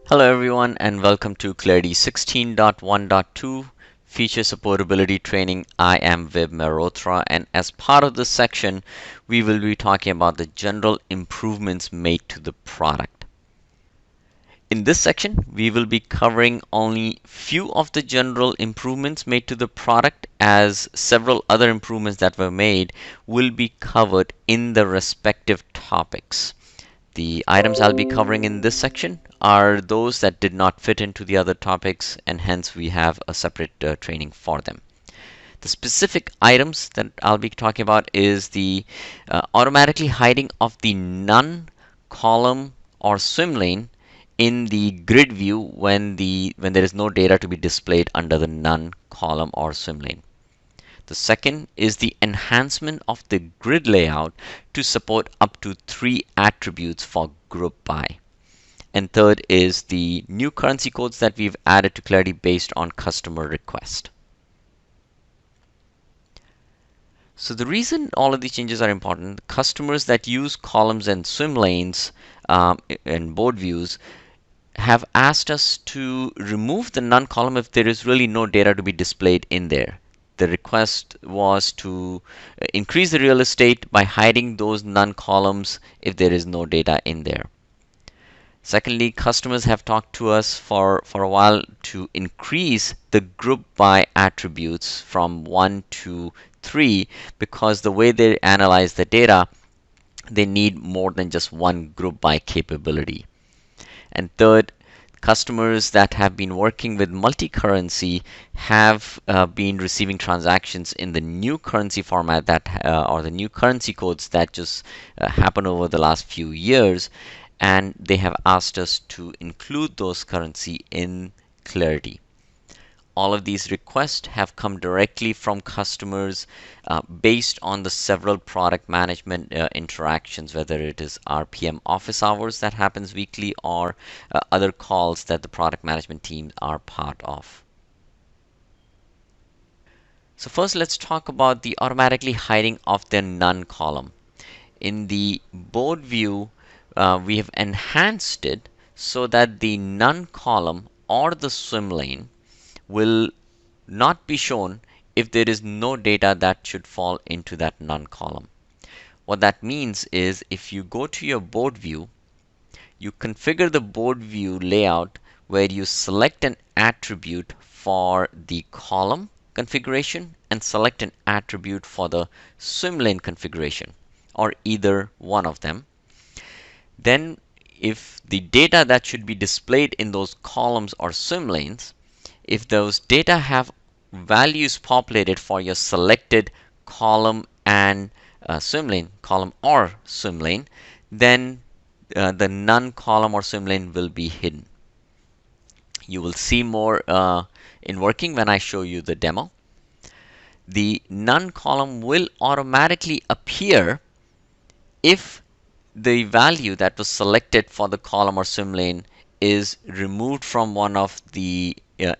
Hello everyone and welcome to Clarity 16.1.2 Feature Supportability Training. I am Vib Mehrotra, and as part of this section we will be talking about the general improvements made to the product. In this section we will be covering only few of the general improvements made to the product, as several other improvements that were made will be covered in the respective topics. The items I'll be covering in this section are those that did not fit into the other topics, and hence we have a separate training for them. The specific items that I'll be talking about is the automatically hiding of the none column or swim lane in the grid view when there is no data to be displayed under the none column or swim lane. The second is the enhancement of the grid layout to support up to 3 attributes for group by. And third is the new currency codes that we've added to Clarity based on customer request. So the reason all of these changes are important, customers that use columns and swim lanes and board views have asked us to remove the none column if there is really no data to be displayed in there. The request was to increase the real estate by hiding those none columns if there is no data in there. Secondly, customers have talked to us for a while to increase the group by attributes from 1 to 3, because the way they analyze the data, they need more than just one group by capability. And third, customers that have been working with multi-currency have been receiving transactions in the new currency format that or the new currency codes that just happened over the last few years, and they have asked us to include those currency in Clarity. All of these requests have come directly from customers based on the several product management interactions, whether it is RPM office hours that happens weekly or other calls that the product management teams are part of. So first let's talk about the automatically hiding of the none column. In the board view, we have enhanced it so that the none column or the swim lane will not be shown if there is no data that should fall into that none column. What that means is if you go to your board view, you configure the board view layout where you select an attribute for the column configuration and select an attribute for the swim lane configuration, or either one of them. Then if the data that should be displayed in those columns or swim lanes, if those data have values populated for your selected column and swim lane, column or swim lane, then the none column or swim lane will be hidden. You will see more in working when I show you the demo. The none column will automatically appear if the value that was selected for the column or swim lane is removed from one of the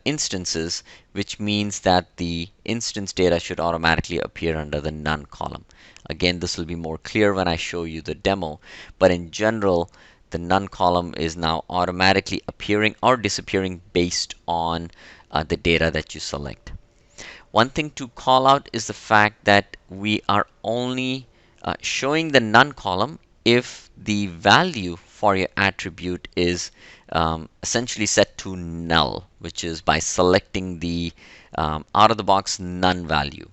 instances, which means that the instance data should automatically appear under the none column. Again, this will be more clear when I show you the demo, but in general, the none column is now automatically appearing or disappearing based on the data that you select. One thing to call out is the fact that we are only showing the none column if the value for your attribute is essentially set to null, which is by selecting the out of the box none value.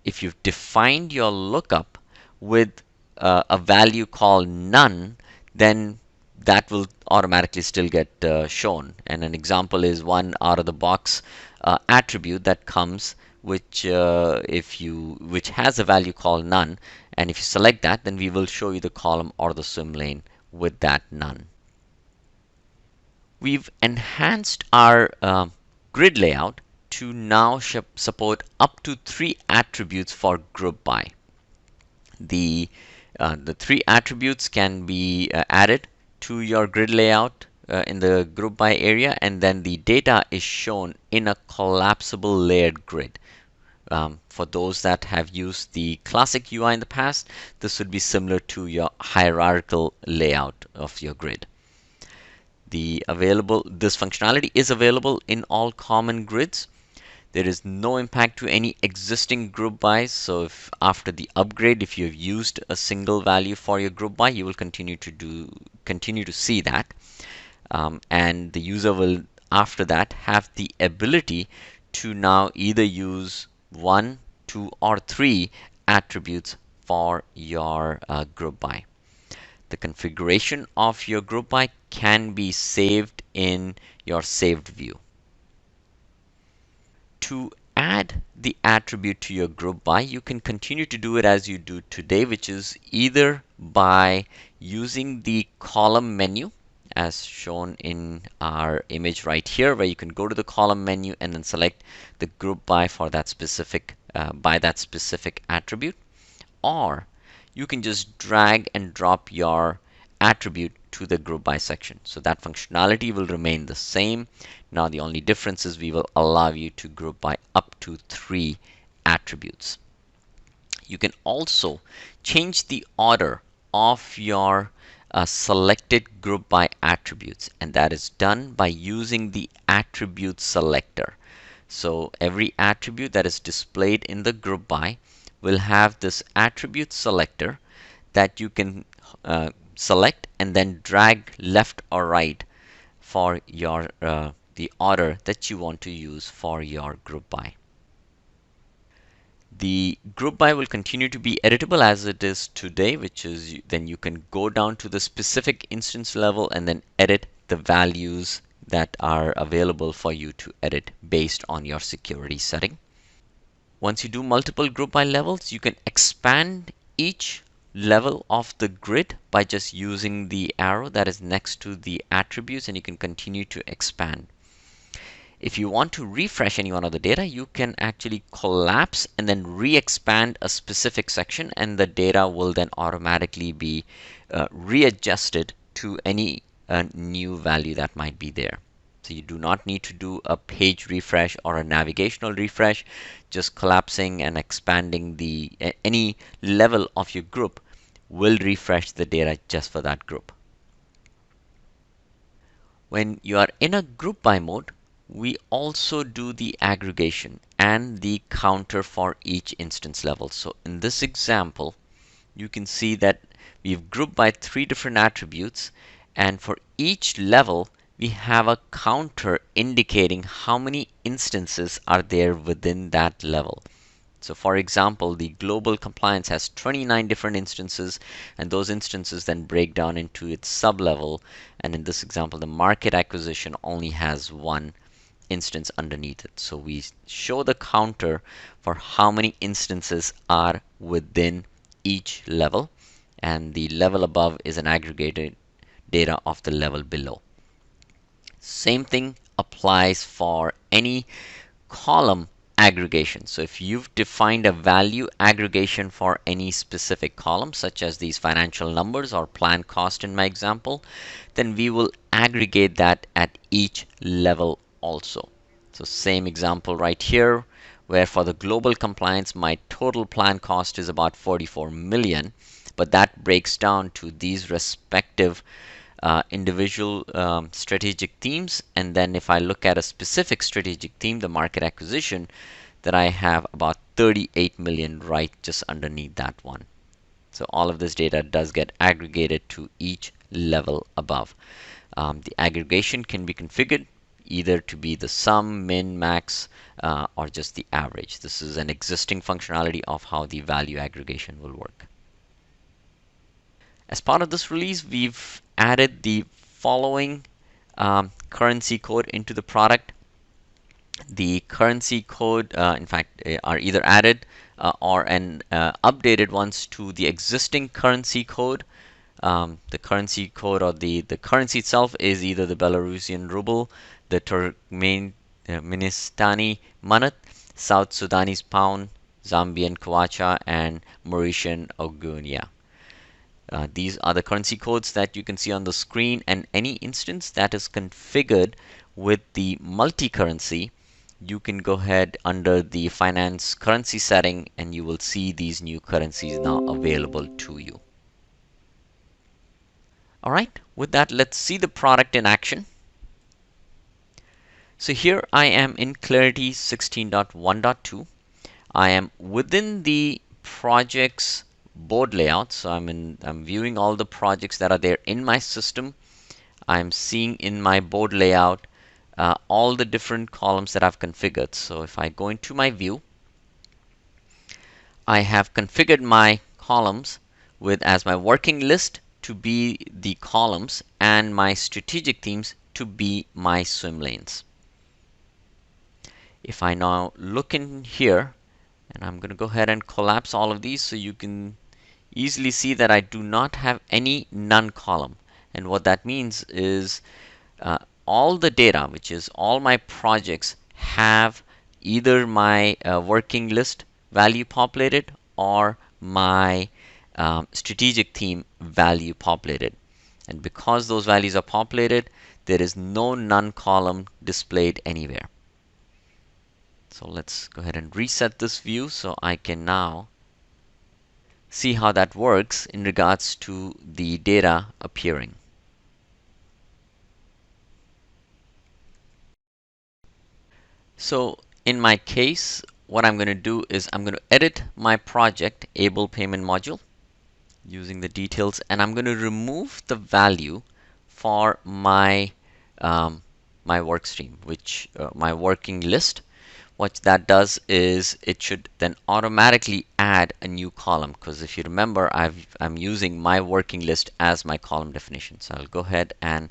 If you've defined your lookup with a value called none, then that will automatically still get shown. And an example is one out of the box attribute that comes, which has a value called none, and if you select that, then we will show you the column or the swim lane with that none. We've enhanced our grid layout to now support up to 3 attributes for group by. The 3 attributes can be added to your grid layout in the group by area, and then the data is shown in a collapsible layered grid. For those that have used the classic UI in the past, this would be similar to your hierarchical layout of your grid. This functionality is available in all common grids. There is no impact to any existing group buys. So if after the upgrade, if you have used a single value for your group buy, you will continue to see that. And the user will after that have the ability to now either use one, two, or three attributes for your group by. The configuration of your group by can be saved in your saved view. To add the attribute to your group by, you can continue to do it as you do today, which is either by using the column menu as shown in our image right here, where you can go to the column menu and then select the group by for that specific attribute, or you can just drag and drop your attribute to the group by section. So that functionality will remain the same. Now the only difference is we will allow you to group by up to 3 attributes. You can also change the order of your selected group by attributes, and that is done by using the attribute selector. So every attribute that is displayed in the group by will have this attribute selector that you can select and then drag left or right for your the order that you want to use for your group by. The group by will continue to be editable as it is today, which is then you can go down to the specific instance level and then edit the values that are available for you to edit based on your security setting. Once you do multiple group by levels, you can expand each level of the grid by just using the arrow that is next to the attributes, and you can continue to expand. If you want to refresh any one of the data, you can actually collapse and then re-expand a specific section, and the data will then automatically be readjusted to any new value that might be there. So you do not need to do a page refresh or a navigational refresh. Just collapsing and expanding any level of your group will refresh the data just for that group. When you are in a group by mode, we also do the aggregation and the counter for each instance level. So in this example, you can see that we've grouped by 3 different attributes, and for each level we have a counter indicating how many instances are there within that level. So for example, the global compliance has 29 different instances, and those instances then break down into its sub-level. And in this example, the market acquisition only has 1 instance underneath it. So we show the counter for how many instances are within each level, and the level above is an aggregated data of the level below. Same thing applies for any column aggregation. So if you've defined a value aggregation for any specific column, such as these financial numbers or plan cost in my example, then we will aggregate that at each level also. So same example right here, where for the global compliance my total plan cost is about 44 million, but that breaks down to these respective individual strategic themes. And then if I look at a specific strategic theme, the market acquisition, that I have about 38 million right just underneath that one. So all of this data does get aggregated to each level above. The aggregation can be configured either to be the sum, min, max, or just the average. This is an existing functionality of how the value aggregation will work. As part of this release, we've added the following currency code into the product. The currency code, in fact, are either added or updated ones to the existing currency code. The currency code or the currency itself is either the Belarusian ruble, the Turkmenistani manat, South Sudanese pound, Zambian kwacha, and Mauritian ogunya. These are the currency codes that you can see on the screen, and any instance that is configured with the multi-currency, you can go ahead under the finance currency setting and you will see these new currencies now available to you. All right, with that, let's see the product in action. So here I am in Clarity 16.1.2. I am within the project's board layout. So I'm viewing all the projects that are there in my system. I'm seeing in my board layout all the different columns that I've configured. So if I go into my view, I have configured my columns with as my working list to be the columns and my strategic themes to be my swim lanes. If I now look in here, and I'm going to go ahead and collapse all of these so you can easily see that I do not have any none column. And what that means is all the data, which is all my projects, have either my working list value populated or my strategic theme value populated. And because those values are populated, there is no none column displayed anywhere. So let's go ahead and reset this view so I can now see how that works in regards to the data appearing. So in my case, what I'm going to do is I'm going to edit my project Able Payment Module using the details, and I'm going to remove the value for my my work stream, which my working list. What that does is it should then automatically add a new column, because if you remember, I'm using my working list as my column definition. So I'll go ahead and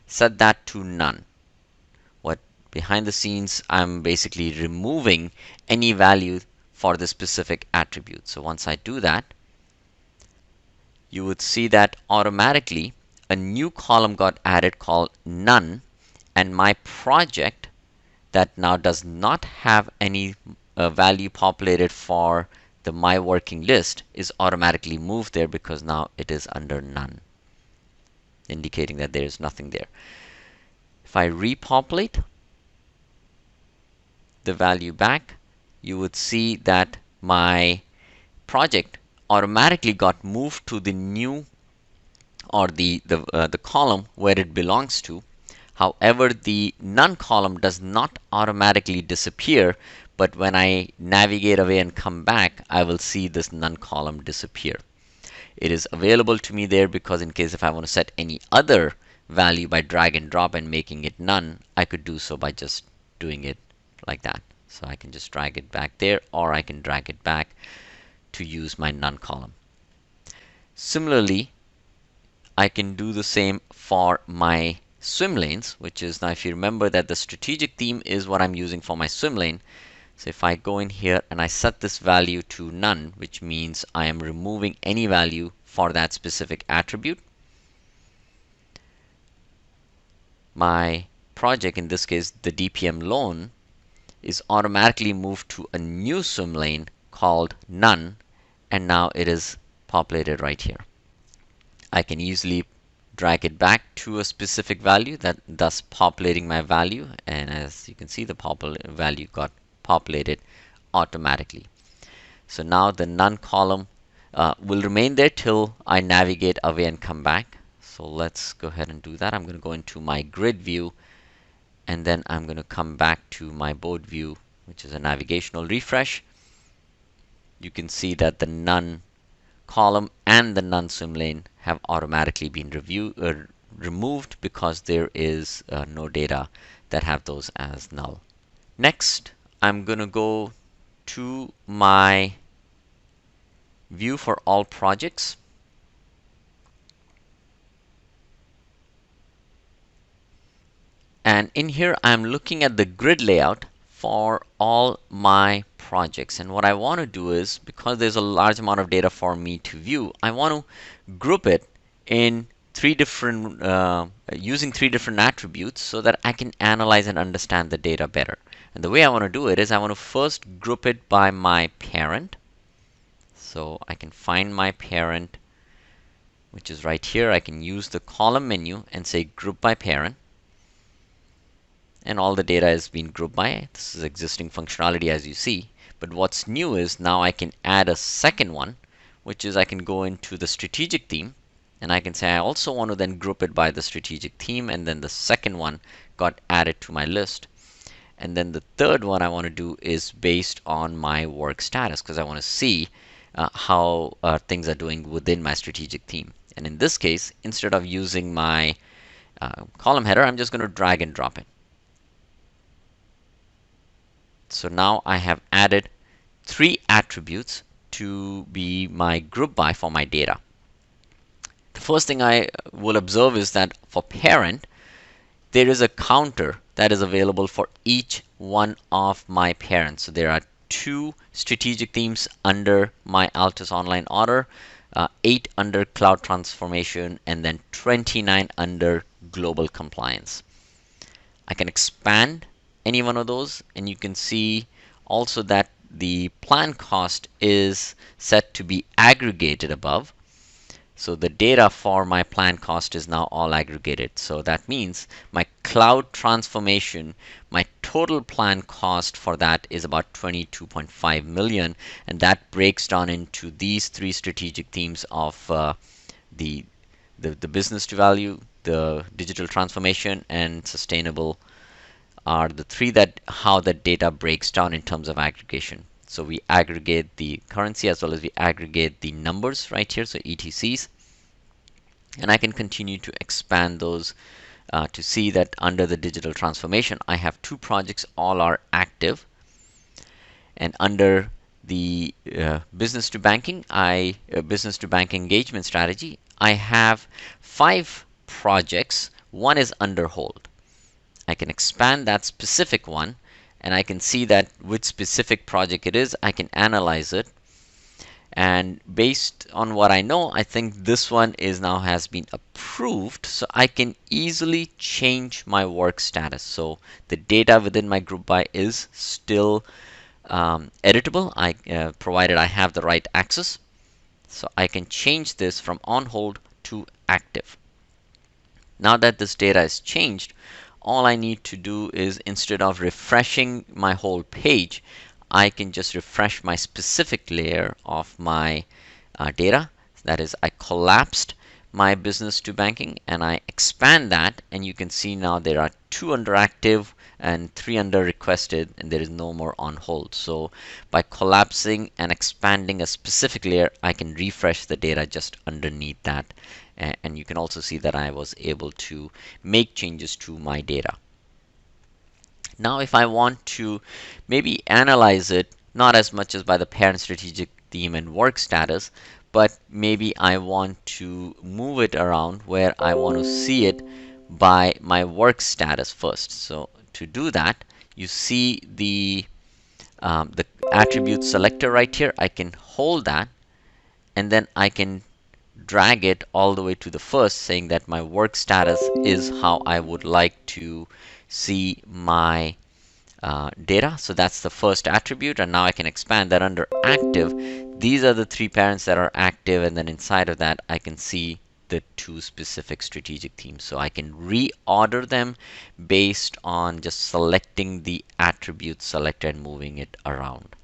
set that to none. What behind the scenes, I'm basically removing any value for the specific attribute. So once I do that, you would see that automatically a new column got added called none, and my project that now does not have any value populated for the my working list is automatically moved there because now it is under none, indicating that there is nothing there. If I repopulate the value back, you would see that my project automatically got moved to the new or the column where it belongs to. However, the none column does not automatically disappear, but when I navigate away and come back, I will see this none column disappear. It is available to me there because in case if I want to set any other value by drag and drop and making it none, I could do so by just doing it like that. So I can just drag it back there, or I can drag it back to use my none column. Similarly, I can do the same for my swim lanes, which is now if you remember that the strategic theme is what I'm using for my swim lane. So if I go in here and I set this value to none, which means I am removing any value for that specific attribute, my project, in this case the DPM loan, is automatically moved to a new swim lane called none, and now it is populated right here. I can easily drag it back to a specific value, that thus populating my value, and as you can see the value got populated automatically. So now the none column will remain there till I navigate away and come back. So let's go ahead and do that. I'm going to go into my grid view, and then I'm going to come back to my board view, which is a navigational refresh. You can see that the none column and the none swim lane have automatically been removed because there is no data that have those as null. Next, I'm going to go to my view for all projects. And in here, I'm looking at the grid layout for all my projects. And what I want to do is, because there's a large amount of data for me to view, I want to group it in using three different attributes so that I can analyze and understand the data better. And the way I want to do it is I want to first group it by my parent. So I can find my parent, which is right here. I can use the column menu and say group by parent. And all the data is being grouped by. This is existing functionality as you see. But what's new is now I can add a second one, which is I can go into the strategic theme And I can say I also want to then group it by the strategic theme, and then the second one got added to my list. And then the third one I want to do is based on my work status, because I want to see how things are doing within my strategic theme. And in this case, instead of using my column header, I'm just going to drag and drop it. So now I have added 3 attributes to be my group by for my data. The first thing I will observe is that for parent, there is a counter that is available for each one of my parents. So there are 2 strategic themes under my Altus Online Order, 8 under Cloud Transformation, and then 29 under Global Compliance. I can expand any one of those, and you can see also that the plan cost is set to be aggregated above. So the data for my plan cost is now all aggregated. So that means my cloud transformation, my total plan cost for that is about 22.5 million, and that breaks down into these 3 strategic themes of the business to value, the digital transformation, and sustainable are the 3 that how the data breaks down in terms of aggregation. So we aggregate the currency as well as we aggregate the numbers right here, so ETCs. And I can continue to expand those to see that under the digital transformation, I have 2 projects, all are active. And under the business to banking engagement strategy, I have 5 projects. 1 is under hold. I can expand that specific one, and I can see that which specific project it is. I can analyze it, and based on what I know, I think this one is now has been approved, so I can easily change my work status. So the data within my group by is still editable, provided I have the right access. So I can change this from on hold to active. Now that this data is changed, all I need to do is, instead of refreshing my whole page, I can just refresh my specific layer of my data. That is, I collapsed my business to banking and I expand that, and you can see now there are 2 under active and 3 under requested, and there is no more on hold. So by collapsing and expanding a specific layer, I can refresh the data just underneath that. And you can also see that I was able to make changes to my data. Now if I want to maybe analyze it, not as much as by the parent strategic theme and work status, but maybe I want to move it around where I want to see it by my work status first. So to do that, you see the attribute selector right here. I can hold that, and then I can drag it all the way to the first, saying that my work status is how I would like to see my data. So that's the first attribute, and now I can expand that under active. These are the 3 parents that are active, and then inside of that I can see the 2 specific strategic themes. So I can reorder them based on just selecting the attribute selector and moving it around.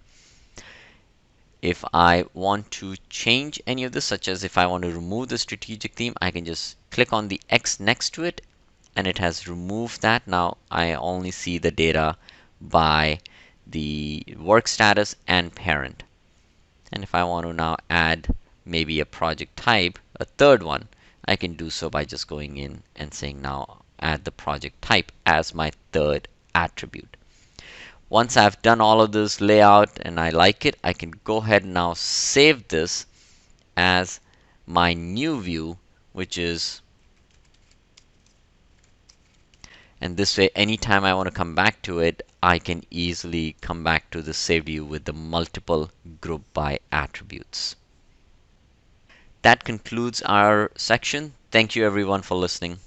If I want to change any of this, such as if I want to remove the strategic theme, I can just click on the X next to it, and it has removed that. Now I only see the data by the work status and parent. And if I want to now add maybe a project type, a third one, I can do so by just going in and saying now add the project type as my third attribute. Once I've done all of this layout and I like it, I can go ahead and now save this as my new view, which is, and this way anytime I want to come back to it, I can easily come back to the save view with the multiple group by attributes. That concludes our section. Thank you everyone for listening.